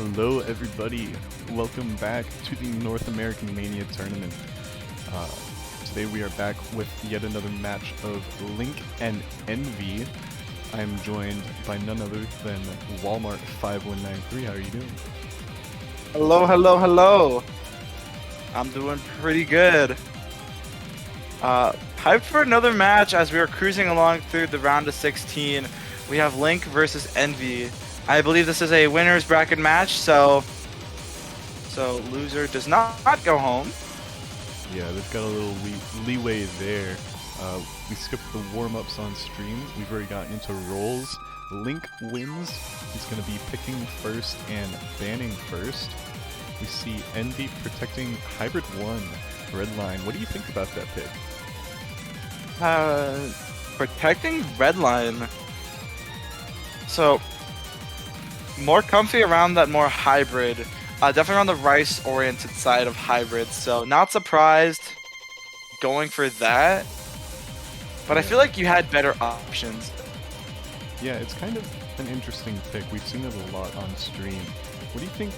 Hello everybody, welcome back to the North American Mania Tournament. Today we are back with yet another match of Link and Envy. I am joined by none other than Walmart5193. How are you doing? Hello, hello, hello. I'm doing pretty good. Hyped for another match as we are cruising along through the round of 16. We have Link versus Envy. I believe this is a winner's bracket match, so loser does not go home. Yeah, they've got a little leeway there. We skipped the warm-ups on stream. We've already gotten into rolls. Link wins. He's going to be picking first and banning first. We see Envy protecting Hybrid 1, Redline. What do you think about that pick? Protecting Redline. So, more comfy around that more hybrid. Definitely on the Rice-oriented side of hybrid, so not surprised going for that. But I feel like you had better options. Yeah, it's kind of an interesting pick. We've seen it a lot on stream. What do you think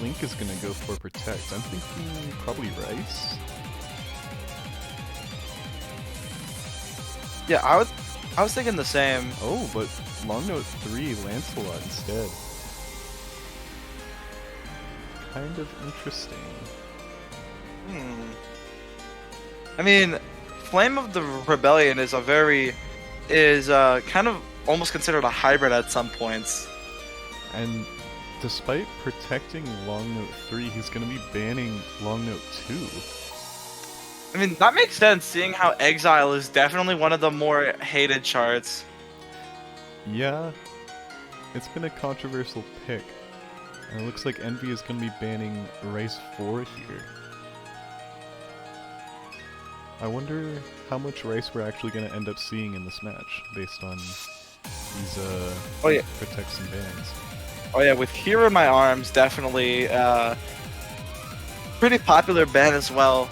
Link is going to go for protect? I'm thinking probably Rice. Yeah, I was thinking the same. Oh, but Long Note 3 Lancelot instead. Kind of interesting. I mean, Flame of the Rebellion is kind of almost considered a hybrid at some points. And despite protecting Long Note 3, he's going to be banning Long Note 2. I mean, that makes sense, seeing how Exile is definitely one of the more hated charts. Yeah, it's been a controversial pick. And it looks like Envy is going to be banning Rice 4 here. I wonder how much Rice we're actually going to end up seeing in this match, based on these protects and bans. Oh yeah, with Hero in My Arms, definitely pretty popular ban as well,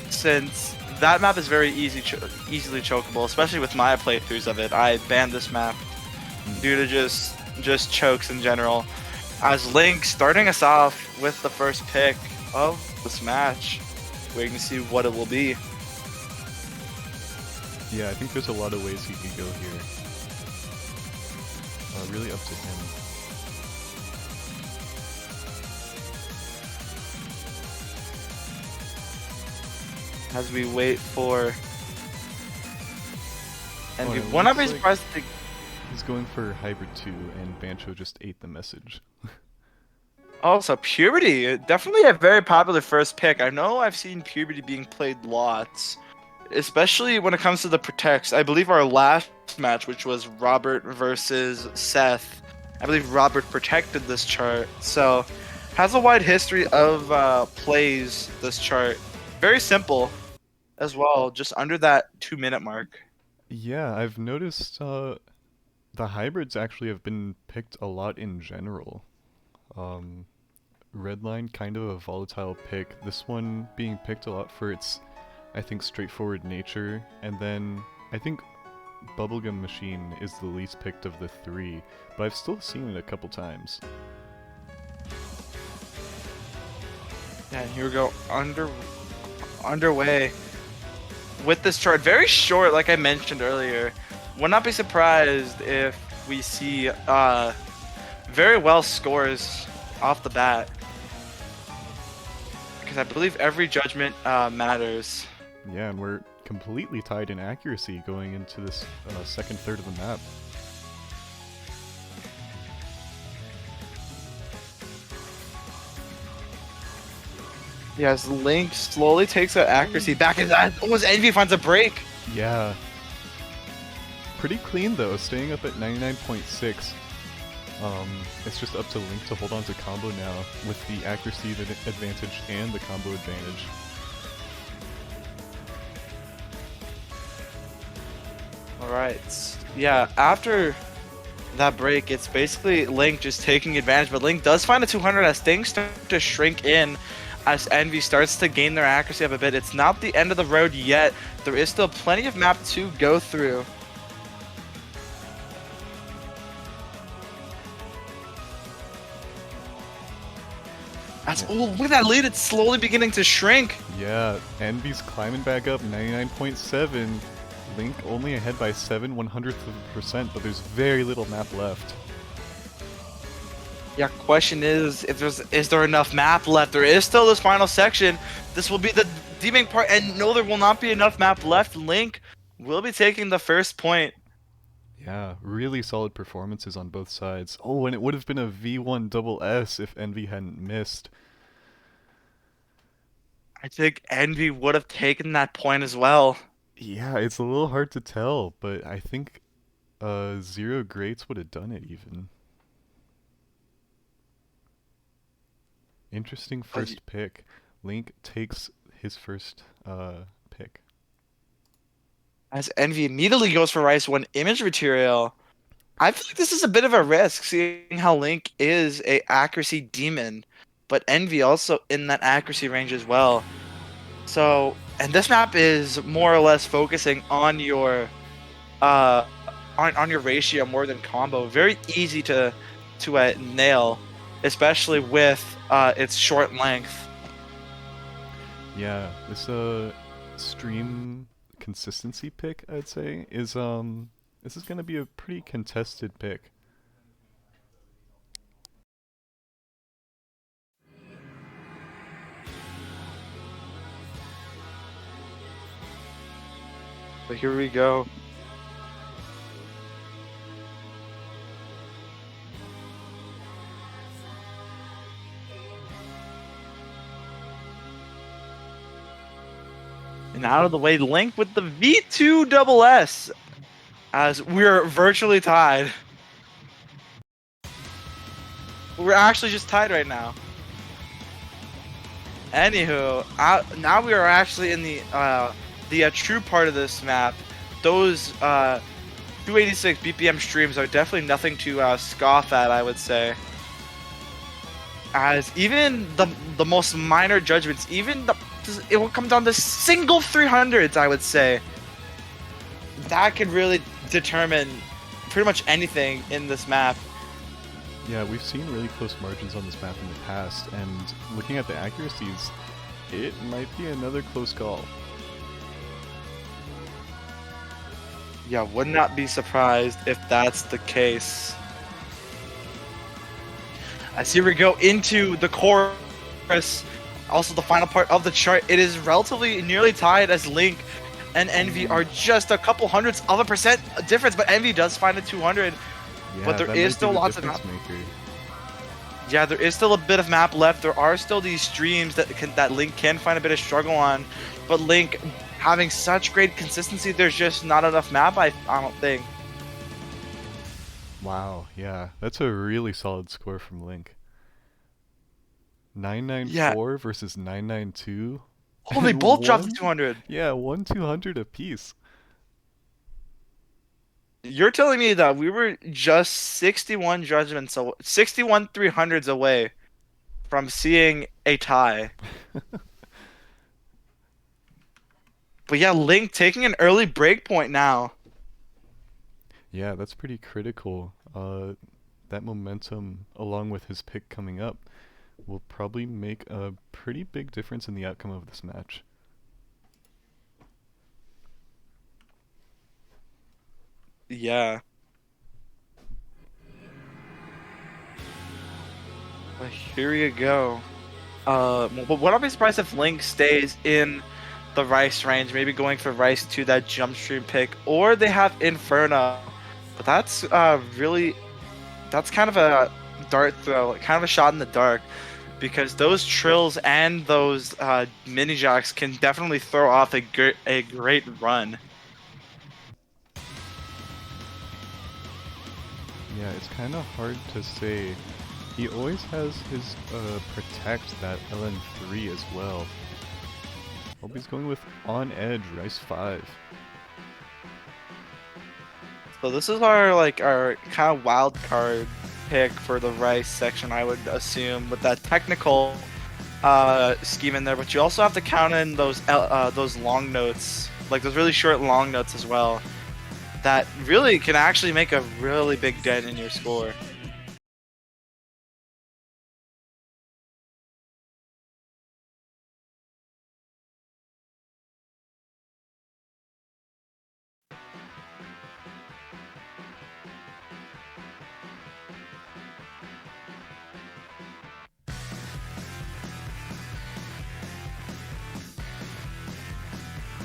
since that map is very easily chokeable, especially with my playthroughs of it. I banned this map due to just chokes in general. As Link starting us off with the first pick of this match, waiting to see what it will be. Yeah, I think there's a lot of ways he could go here. Really up to him. As we wait for Envy. Oh, Wouldn't I be surprised to... He's going for Hybrid 2, and Bancho just ate the message. Also, Puberty, definitely a very popular first pick. I know I've seen Puberty being played lots, especially when it comes to the protects. I believe our last match, which was Robert versus Seth, I believe Robert protected this chart, so has a wide history of plays this chart. Very simple as well, just under that 2-minute mark. Yeah, I've noticed the hybrids actually have been picked a lot in general. Redline, kind of a volatile pick. This one being picked a lot for its, I think, straightforward nature. And then I think Bubblegum Machine is the least picked of the three, but I've still seen it a couple times. Yeah, here we go. Underway with this chart. Very short, like I mentioned earlier. Would not be surprised if we see very well scores off the bat, because I believe every judgment matters. Yeah, and we're completely tied in accuracy going into this second third of the map. Yes, Link slowly takes that accuracy back, and that almost Envy finds a break. Yeah. Pretty clean though, staying up at 99.6. It's just up to Link to hold on to combo now with the accuracy advantage and the combo advantage. Alright, yeah, after that break, it's basically Link just taking advantage, but Link does find a 200 as things start to shrink in as Envy starts to gain their accuracy up a bit. It's not the end of the road yet. There is still plenty of map to go through. Oh, look at that lead. It's slowly beginning to shrink. Yeah, Envy's climbing back up, 99.7. Link only ahead by 7/100th%, but there's very little map left. Yeah, question is if is there enough map left? There is still this final section. This will be the deeming part, and no, there will not be enough map left. Link will be taking the first point. Yeah, really solid performances on both sides. Oh, and it would have been a V1 double S if Envy hadn't missed. I think Envy would have taken that point as well. Yeah, it's a little hard to tell, but I think Zero Greats would have done it even. Interesting first pick. Link takes his first pick. As Envy immediately goes for Rice 1 image material. I feel like this is a bit of a risk, seeing how Link is a accuracy demon, but Envy also in that accuracy range as well. So, and this map is more or less focusing on your on your ratio more than combo. Very easy to nail, especially with its short length. Yeah, this stream consistency pick, I'd say, is this is gonna be a pretty contested pick. So here we go. And out of the way, Link with the V2 double S, as we're virtually tied. We're actually just tied right now. Anywho, now we are actually in the true part of this map. Those 286 BPM streams are definitely nothing to scoff at, I would say. As even the most minor judgments, it will come down to single 300s, I would say. That could really determine pretty much anything in this map. Yeah, we've seen really close margins on this map in the past, and looking at the accuracies, it might be another close call. Yeah, would not be surprised if that's the case. As here we go into the chorus, also the final part of the chart. It is relatively nearly tied as Link and Envy are just a couple hundredths of a percent difference, but Envy does find a 200. Yeah, but there is still lots of map. Yeah, there is still a bit of map left. There are still these streams that Link can find a bit of struggle on, but Link having such great consistency, there's just not enough map. I don't think. Wow, yeah, that's a really solid score from Link. 994 versus 992. Oh, they both dropped the 200. Yeah, 200 apiece. You're telling me that we were just 61 judgments, 61 300s away from seeing a tie. But yeah, Link taking an early break point now. Yeah, that's pretty critical. That momentum, along with his pick coming up, will probably make a pretty big difference in the outcome of this match. Yeah. But here you go. Would I be surprised if Link stays in the Rice range, maybe going for Rice to that jump stream pick, or they have Inferno. But that's that's kind of a dart throw, kind of a shot in the dark, because those trills and those mini jacks can definitely throw off a great run. Yeah, it's kind of hard to say. He always has his protect that LN3 as well. Hope he's going with on edge Rice 5. So this is our kind of wild card pick for the Rice section, I would assume, with that technical scheme in there. But you also have to count in those long notes, like those really short long notes as well, that really can actually make a really big dent in your score.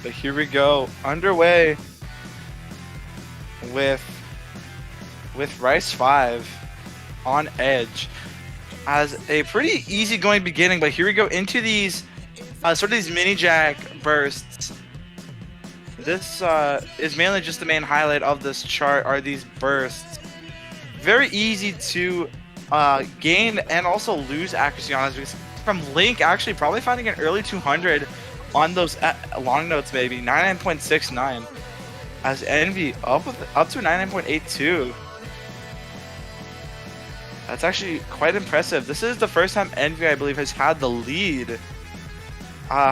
But here we go, underway with Rice 5 on edge as a pretty easygoing beginning. But here we go into these sort of these mini jack bursts. This is mainly just the main highlight of this chart are these bursts. Very easy to gain and also lose accuracy on, as from Link actually probably finding an early 200 on those long notes, maybe 99.69, as Envy up to 99.82. That's actually quite impressive. This is the first time Envy, I believe, has had the lead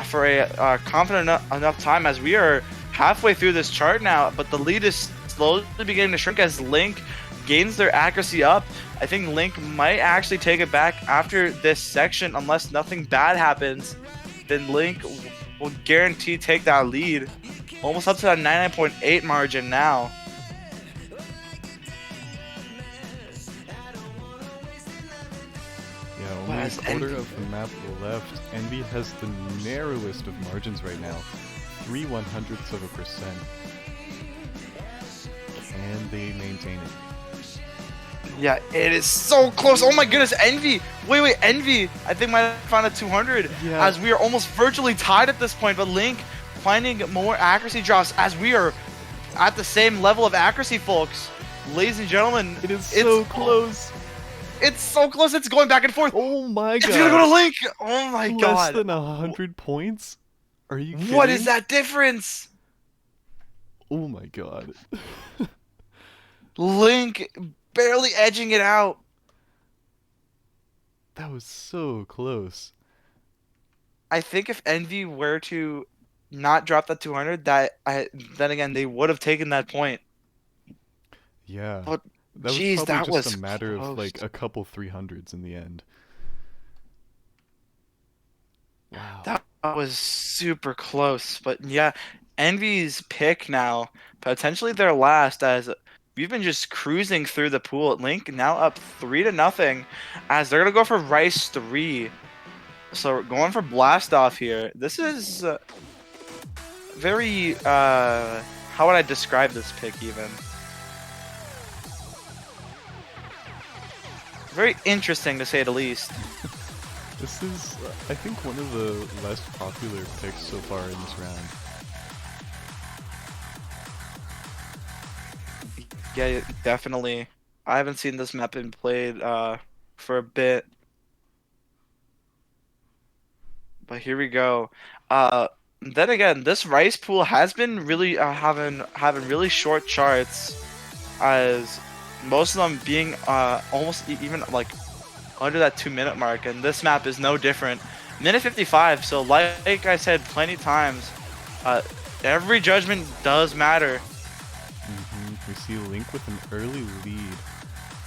for a confident enough time, as we are halfway through this chart now, but the lead is slowly beginning to shrink as Link gains their accuracy up. I think Link might actually take it back after this section, unless nothing bad happens. Then Link will guarantee take that lead, almost up to that 99.8 margin now. Yeah, only a quarter of the map left. Envy has the narrowest of margins right now, 0.03%. Can they maintain it? Yeah, it is so close. Oh my goodness, Envy. Wait, Envy. I think might have found a 200 as we are almost virtually tied at this point. But Link finding more accuracy drops as we are at the same level of accuracy, folks. Ladies and gentlemen, it is so close. It's so close. It's going back and forth. Oh my god. It's gonna go to Link. Oh my god. Less than 100 points? Are you kidding? What is that difference? Oh my god. Link barely edging it out. That was so close. I think if Envy were to not drop that 200, then again they would have taken that point. Yeah. But that was geez, probably that just was a matter close. of like a couple 300s in the end. Wow. That was super close. But yeah, Envy's pick now, potentially their last, as we've been just cruising through the pool. Link now up 3-0, as they're gonna go for Rice 3. So we're going for blast off here. This is very how would I describe this pick even? Very interesting to say the least. This is, I think, one of the less popular picks so far in this round. Yeah, definitely. I haven't seen this map been played for a bit. But here we go. Then again, this Rice pool has been really having really short charts, as most of them being almost even like under that 2-minute mark, and this map is no different. Minute 55. So like I said plenty times, every judgment does matter. We see Link with an early lead,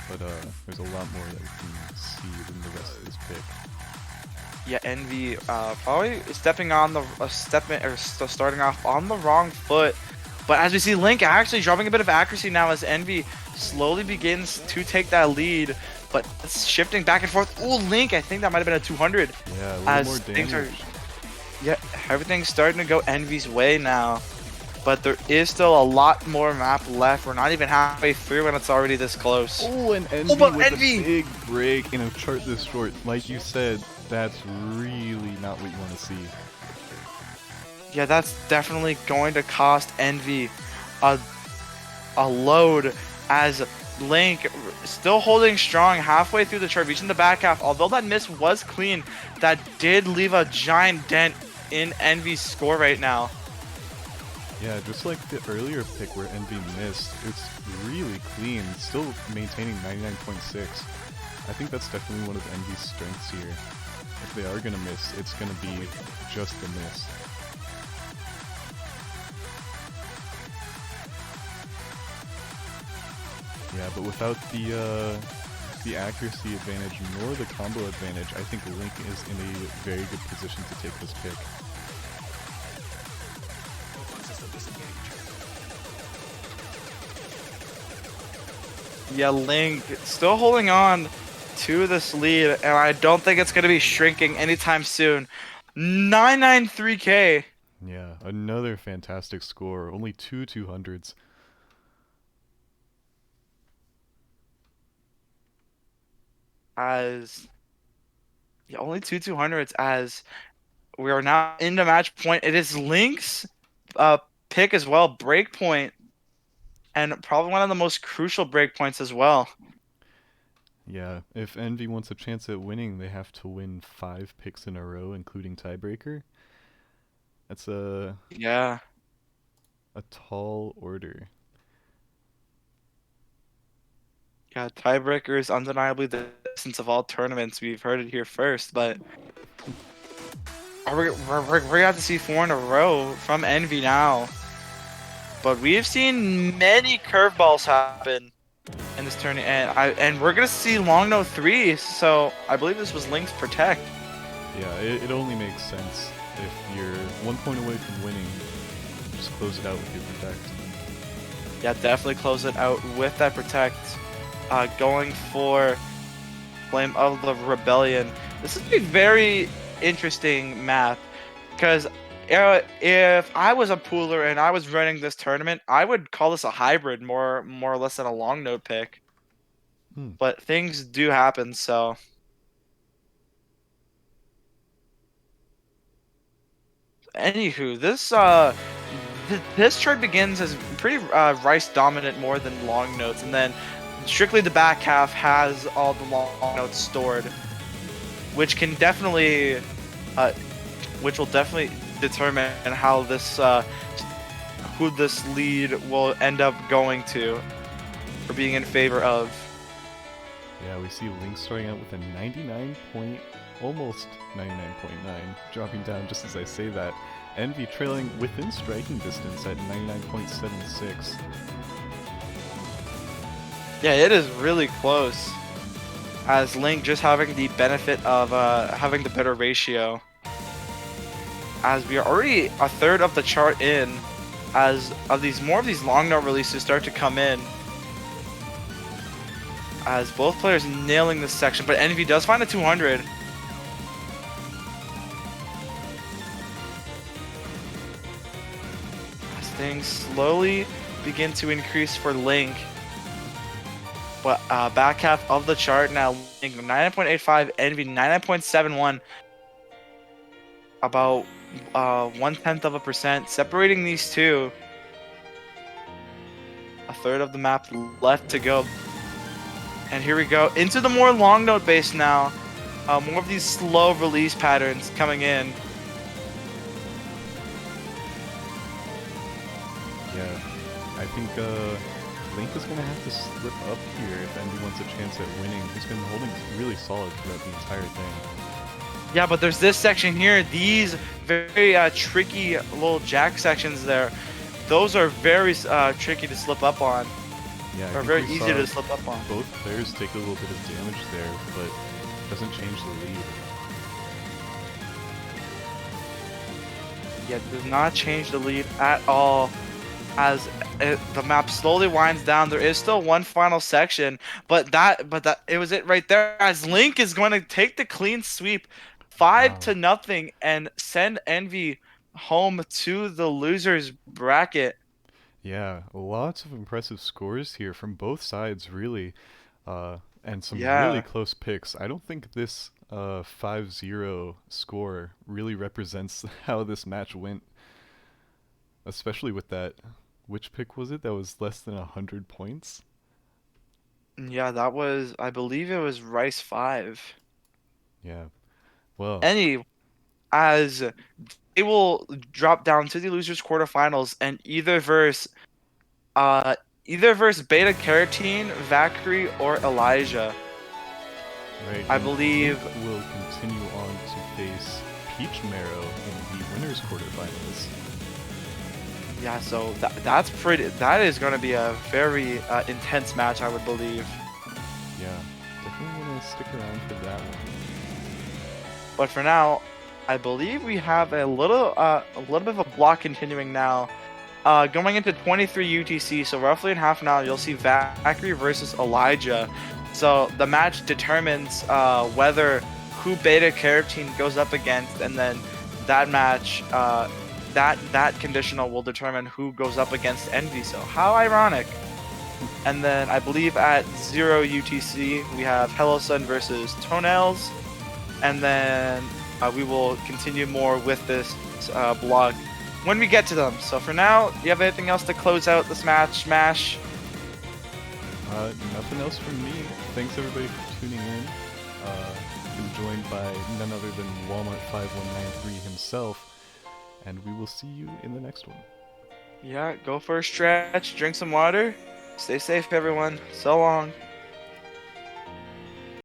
but there's a lot more that we can see in the rest of this pick. Yeah, Envy probably stepping on the starting off on the wrong foot, but as we see Link actually dropping a bit of accuracy now as Envy slowly begins to take that lead, but it's shifting back and forth. Ooh, Link! I think that might have been a 200. Yeah, a little more damage. Yeah, everything's starting to go Envy's way now, but there is still a lot more map left. We're not even halfway through and it's already this close. Oh, and Envy with a big break in a chart this short. Like you said, that's really not what you want to see. Yeah, that's definitely going to cost Envy a load, as Link still holding strong halfway through the chart, reaching the back half. Although that miss was clean, that did leave a giant dent in Envy's score right now. Yeah, just like the earlier pick where Envy missed, it's really clean, still maintaining 99.6. I think that's definitely one of Envy's strengths here. If they are gonna miss, it's gonna be just the miss. Yeah, but without the accuracy advantage nor the combo advantage, I think Link is in a very good position to take this pick. Yeah, Link still holding on to this lead, and I don't think it's going to be shrinking anytime soon. 993k. Yeah, another fantastic score. Only two 200s. As yeah, only two 200s as we are now into match point. It is Link's uh pick as well, break point, and probably one of the most crucial break points as well. Yeah, if Envy wants a chance at winning, they have to win 5 picks in a row, including tiebreaker. That's Yeah. a tall order. Yeah, tiebreaker is undeniably the essence of all tournaments. We've heard it here first, but we're gonna have to see 4 in a row from Envy now. But we've seen many curveballs happen in this tournament, and we're gonna see long no 3. So I believe this was Link's protect. Yeah, it only makes sense if you're 1 point away from winning. Just close it out with your protect. Yeah, definitely close it out with that protect. Going for Flame of the Rebellion. This is a very interesting map because if I was a pooler and I was running this tournament, I would call this a hybrid more or less than a long note pick. Hmm. But things do happen, so anywho, this chart begins as pretty Rice dominant more than long notes, and then strictly the back half has all the long notes stored, which can definitely, uh, which will definitely determine how this who this lead will end up going to, or being in favor of. Yeah, we see Link starting out with a 99 point, almost 99.9, dropping down just as I say that. Envy trailing within striking distance at 99.76. Yeah, it is really close. As Link just having the benefit of having the better ratio. As we are already a third of the chart in, as more of these long note releases start to come in. As both players nailing this section, but Envy does find a 200. As things slowly begin to increase for Link. But back half of the chart now, Link 99.85, Envy 99.71. About 0.1%, separating these two. A third of the map left to go. And here we go into the more long note base now. More of these slow release patterns coming in. Yeah, I think Link is going to have to slip up here if Envy wants a chance at winning. He's been holding really solid throughout the entire thing. Yeah, but there's this section here. These very tricky little jack sections there. Those are very tricky to slip up on. Yeah, Or very easy to slip up on. Both players take a little bit of damage there, but doesn't change the lead. Yeah, does not change the lead at all. As the map slowly winds down, there is still one final section, but that it was it right there. As Link is going to take the clean sweep, 5-0, and send Envy home to the losers bracket. Yeah, lots of impressive scores here from both sides, really, and some really Yeah, close picks. I don't think this 5-0 score really represents how this match went, especially with that. Which pick was it that was less than 100 points? yeah, that was, I believe it was Rice 5. Yeah, well, Any as they will drop down to the losers quarterfinals and uh either verse Beta Carotene, Valkyrie, or Elijah. right, I and believe. Link will continue on to face Peach Marrow in the winners quarterfinals. Yeah, so that's pretty. That is going to be a very intense match, I would believe. Yeah, definitely gonna stick around for that one. But for now, I believe we have a little bit of a block continuing now. Going into 23 UTC, so roughly in half an hour, you'll see Valkyrie versus Elijah. So the match determines whether who Beta Carotene goes up against, and then that match that conditional will determine who goes up against Envy. So how ironic. And then I believe at 0 UTC we have Hello Sun versus Toenails, and then we will continue more with this blog when we get to them. So for now, do you have anything else to close out this match, Smash? Nothing else from me. Thanks everybody for tuning in. Been joined by none other than Walmart5193 himself, and we will see you in the next one. Yeah, go for a stretch, drink some water, stay safe, everyone. So long.